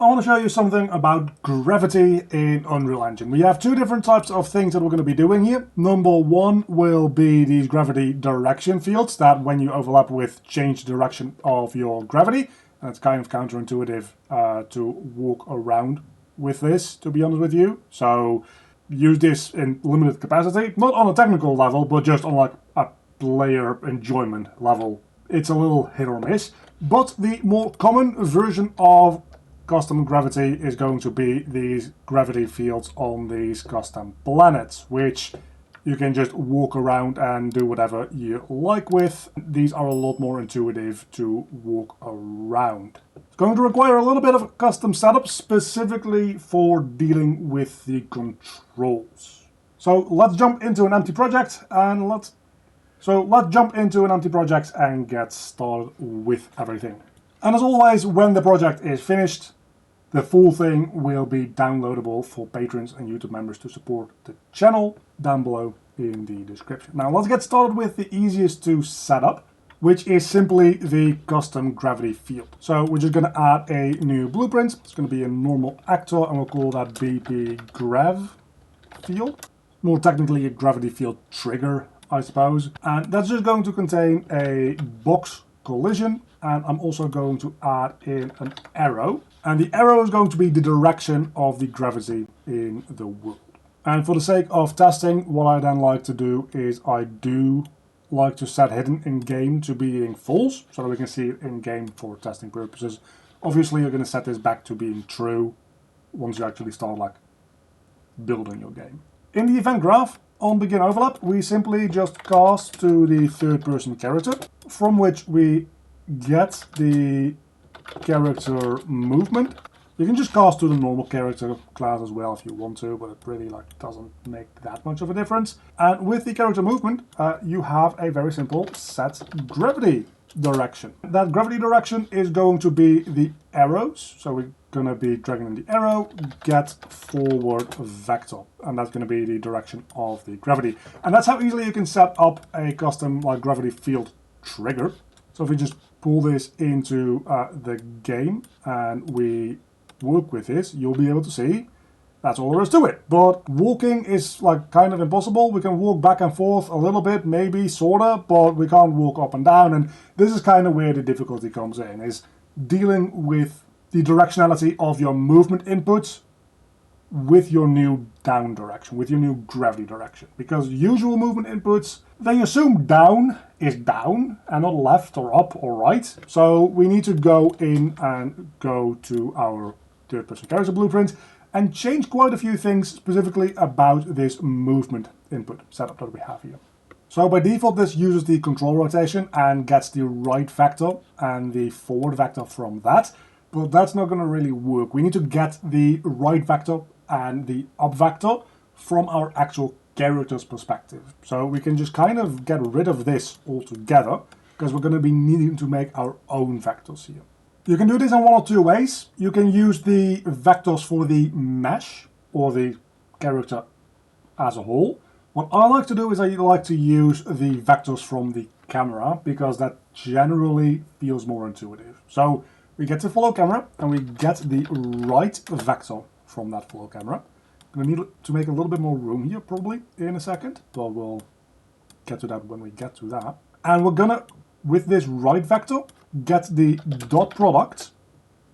I want to show you something about gravity in Unreal Engine. We have two different types of things that we're going to be doing here. Number one will be these gravity direction fields that when you overlap with change the direction of your gravity. And it's kind of counterintuitive to walk around with this, to be honest with you. So use this in limited capacity, not on a technical level, but just on like a player enjoyment level. It's a little hit or miss. But the more common version of custom gravity is going to be these gravity fields on these custom planets, which you can just walk around and do whatever you like with. These are a lot more intuitive to walk around. It's going to require a little bit of a custom setup specifically for dealing with the controls. So let's jump into an empty project and get started with everything. And as always, when the project is finished, the full thing will be downloadable for patrons and YouTube members to support the channel down below in the description. Now let's get started with the easiest to set up, which is simply the custom gravity field. So we're just going to add a new blueprint. It's going to be a normal actor and we'll call that BP Grav field. More technically a gravity field trigger, I suppose. And that's just going to contain a box collision, and I'm also going to add in an arrow. And the arrow is going to be the direction of the gravity in the world. And for the sake of testing, what I then like to do is I do like to set hidden in game to being false, so that we can see it in game for testing purposes. Obviously, you're going to set this back to being true once you actually start like building your game. In the event graph, on begin overlap, we simply just cast to the third person character, from which we get the character movement. You can just cast to the normal character class as well if you want to, but it really doesn't make that much of a difference. And with the character movement, you have a very simple set gravity direction. That gravity direction is going to be the arrows. So we're going to be dragging in the arrow, get forward vector, and that's going to be the direction of the gravity. And that's how easily you can set up a custom gravity field trigger. So if we just pull this into the game and we work with this, you'll be able to see that's all there is to it. But walking is kind of impossible. We can walk back and forth a little bit, maybe, sorta, but we can't walk up and down. And this is kind of where the difficulty comes in, is dealing with the directionality of your movement inputs with your new down direction, with your new gravity direction. Because usual movement inputs, they assume down is down and not left or up or right. So we need to go in and go to our third person character blueprint and change quite a few things specifically about this movement input setup that we have here. So by default, this uses the control rotation and gets the right vector and the forward vector from that. But that's not going to really work. We need to get the right vector and the up vector from our actual character's perspective. So we can just kind of get rid of this altogether because we're going to be needing to make our own vectors here. You can do this in one or two ways. You can use the vectors for the mesh or the character as a whole. What I like to do is I like to use the vectors from the camera because that generally feels more intuitive. So we get to follow camera and we get the right vector from that follow camera. I'm going to need to make a little bit more room here probably in a second, but we'll get to that when we get to that. And we're going to, with this right vector, get the dot product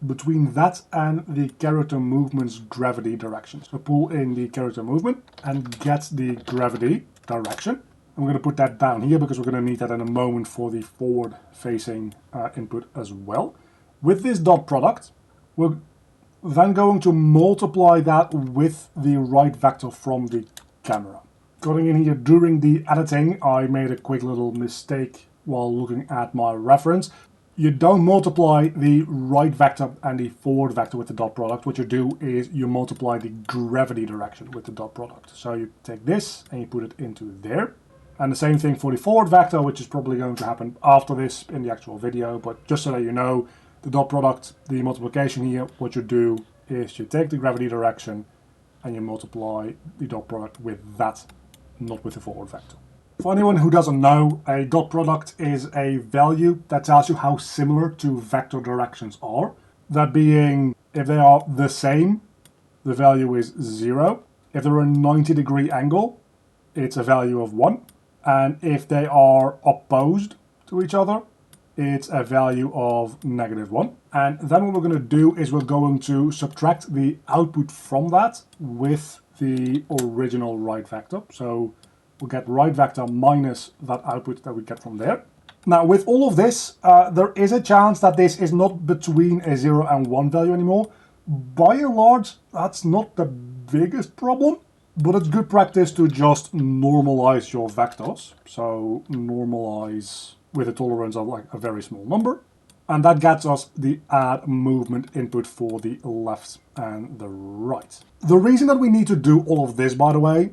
between that and the character movement's gravity direction. So pull in the character movement and get the gravity direction. I'm going to put that down here because we're going to need that in a moment for the forward facing input as well. With this dot product, we're then going to multiply that with the right vector from the camera. Going in here during the editing, I made a quick little mistake while looking at my reference. You don't multiply the right vector and the forward vector with the dot product. What you do is you multiply the gravity direction with the dot product. So you take this and you put it into there. And the same thing for the forward vector, which is probably going to happen after this in the actual video. But just so that you know, the dot product, the multiplication here, what you do is you take the gravity direction and you multiply the dot product with that, not with the forward vector. For anyone who doesn't know, a dot product is a value that tells you how similar two vector directions are. That being If they are the same, the value is 0. If they're a 90-degree angle, it's a value of 1. And if they are opposed to each other, it's a value of -1. And then what we're going to do is we're going to subtract the output from that with the original right vector. So we'll get right vector minus that output that we get from there. Now with all of this, there is a chance that this is not between a 0 and 1 value anymore. By and large, that's not the biggest problem, but it's good practice to just normalize your vectors. So normalize with a tolerance of like a very small number. And that gets us the add movement input for the left and the right. The reason that we need to do all of this, by the way,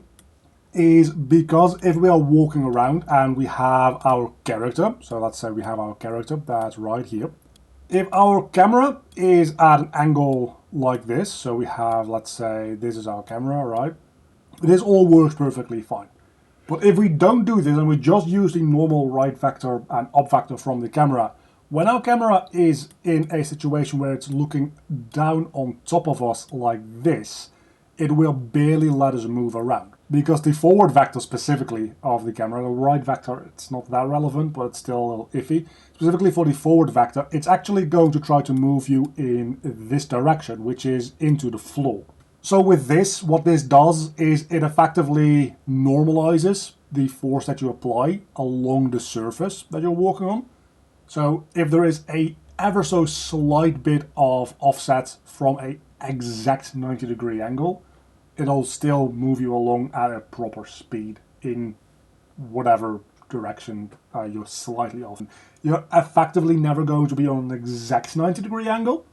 is because if we are walking around and we have our character, so let's say we have our character that's right here. If our camera is at an angle like this, so we have, let's say this is our camera, right? This all works perfectly fine. But if we don't do this and we just use the normal right vector and up vector from the camera, when our camera is in a situation where it's looking down on top of us like this, it will barely let us move around. Because the forward vector specifically of the camera, the right vector, it's not that relevant, but it's still a little iffy. Specifically for the forward vector, it's actually going to try to move you in this direction, which is into the floor. So with this, what this does is it effectively normalizes the force that you apply along the surface that you're walking on. So if there is a ever so slight bit of offset from a exact 90-degree angle, it'll still move you along at a proper speed in whatever direction you're slightly off. You're effectively never going to be on an exact 90-degree angle,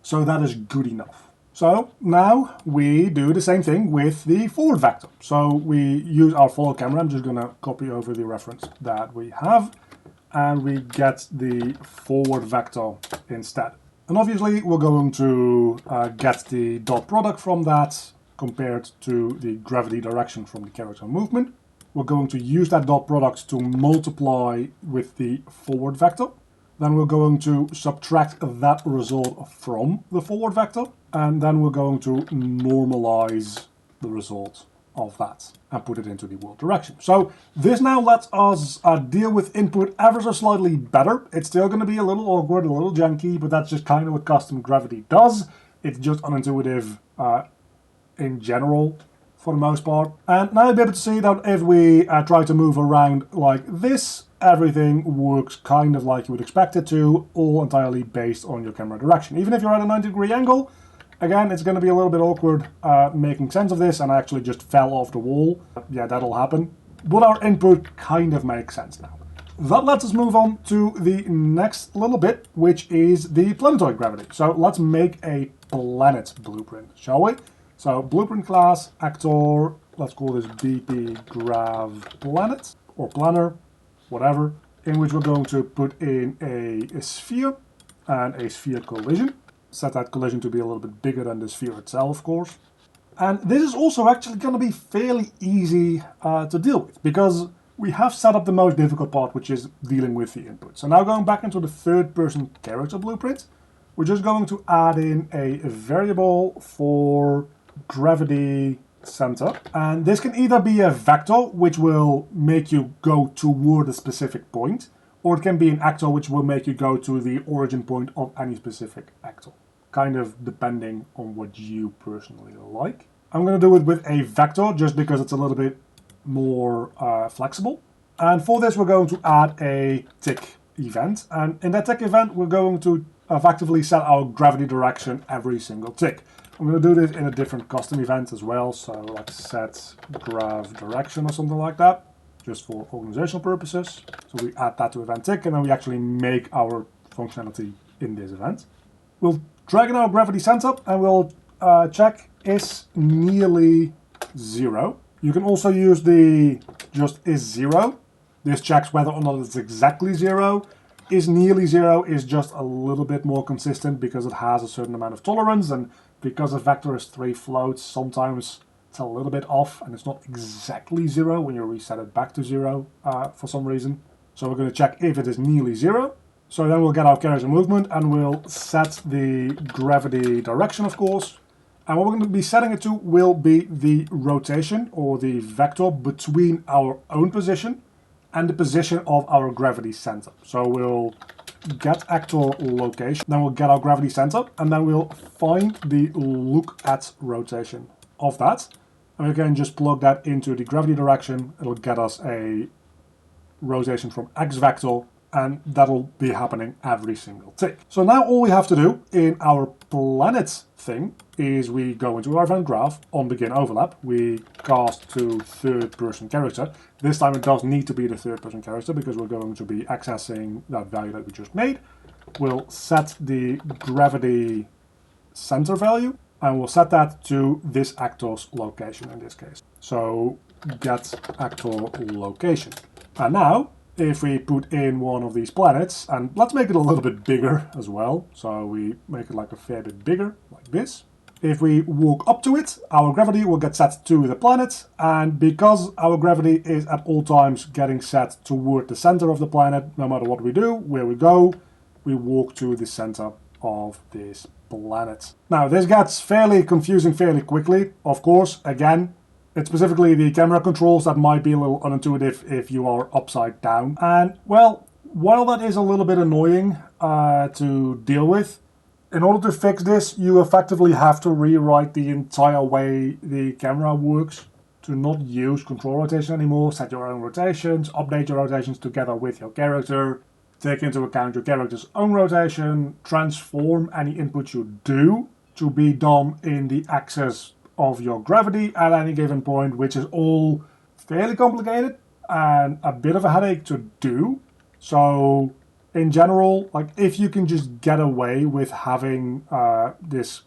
so that is good enough. So now we do the same thing with the forward vector. So we use our follow camera. I'm just going to copy over the reference that we have, and we get the forward vector instead. And obviously we're going to get the dot product from that compared to the gravity direction from the character movement. We're going to use that dot product to multiply with the forward vector. Then we're going to subtract that result from the forward vector. And then we're going to normalize the result of that and put it into the world direction. So this now lets us deal with input ever so slightly better. It's still going to be a little awkward, a little janky, but that's just kind of what custom gravity does. It's just unintuitive in general for the most part. And now you'll be able to see that if we try to move around like this, everything works kind of like you would expect it to, all entirely based on your camera direction. Even if you're at a 90-degree angle, again, it's going to be a little bit awkward making sense of this, and I actually just fell off the wall. Yeah, that'll happen. But our input kind of makes sense now. That lets us move on to the next little bit, which is the planetoid gravity. So let's make a planet blueprint, shall we? So blueprint class, actor, let's call this BP grav planet, or planner, whatever, in which we're going to put in a sphere and a sphere collision. Set that collision to be a little bit bigger than the sphere itself, of course. And this is also actually going to be fairly easy to deal with, because we have set up the most difficult part, which is dealing with the input. So now going back into the third-person character blueprint, we're just going to add in a variable for gravity center. And this can either be a vector, which will make you go toward a specific point, or it can be an actor, which will make you go to the origin point of any specific actor, kind of depending on what you personally like. I'm going to do it with a vector just because it's a little bit more flexible. And for this, we're going to add a tick event. And in that tick event, we're going to effectively set our gravity direction every single tick. I'm going to do this in a different custom event as well. So let's set grav direction or something like that, just for organizational purposes. So we add that to event tick, and then we actually make our functionality in this event. We'll drag in our gravity center, and we'll check is nearly 0. You can also use the just is 0. This checks whether or not it's exactly 0. Is nearly 0 is just a little bit more consistent because it has a certain amount of tolerance, and because a vector is 3 floats, sometimes it's a little bit off and it's not exactly 0 when you reset it back to 0 for some reason. So we're going to check if it is nearly 0. So then we'll get our character movement and we'll set the gravity direction, of course. And what we're going to be setting it to will be the rotation or the vector between our own position and the position of our gravity center. So we'll get actor location, then we'll get our gravity center, and then we'll find the look at rotation of that. And we can just plug that into the gravity direction. It'll get us a rotation from X vector, and that'll be happening every single tick. So now all we have to do in our planets thing is we go into our event graph on begin overlap. We cast to third person character. This time it does need to be the third person character because we're going to be accessing that value that we just made. We'll set the gravity center value and we'll set that to this actor's location in this case. So get actor location. And now if we put in one of these planets, and let's make it a little bit bigger as well, so we make it like a fair bit bigger, like this. If we walk up to it, our gravity will get set to the planet, and because our gravity is at all times getting set toward the center of the planet, no matter what we do, where we go, we walk to the center of this planet. Now, this gets fairly confusing fairly quickly, of course, again. It's specifically the camera controls that might be a little unintuitive if you are upside down. And, well, while that is a little bit annoying to deal with, in order to fix this, you effectively have to rewrite the entire way the camera works to not use control rotation anymore, set your own rotations, update your rotations together with your character, take into account your character's own rotation, transform any input you do to be done in the axis of your gravity at any given point, which is all fairly complicated and a bit of a headache to do. So in general, like if you can just get away with having this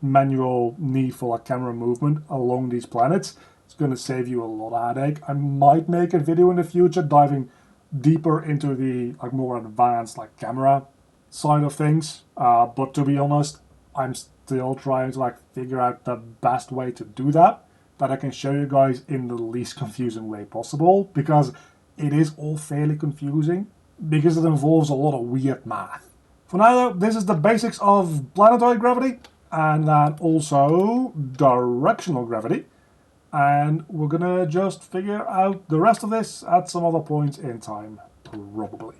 manual need for like camera movement along these planets, it's going to save you a lot of headache. I might make a video in the future diving deeper into the like more advanced like camera side of things, but to be honest, I'm still trying to like figure out the best way to do that I can show you guys in the least confusing way possible, because it is all fairly confusing because it involves a lot of weird math. For now though, this is the basics of planetary gravity and then also directional gravity, and we're gonna just figure out the rest of this at some other point in time, probably.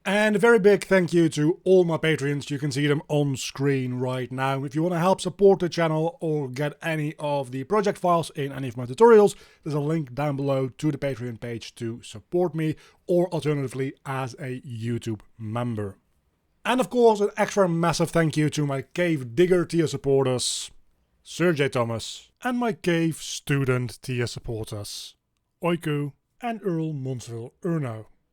And a very big thank you to all my Patreons. You can see them on screen right now. If you want to help support the channel or get any of the project files in any of my tutorials, there's a link down below to the Patreon page to support me, or alternatively as a YouTube member. And of course, an extra massive thank you to my Cave Digger tier supporters, Sir J. Thomas, and my Cave Student tier supporters, Oiku and Earl Monsville Urno.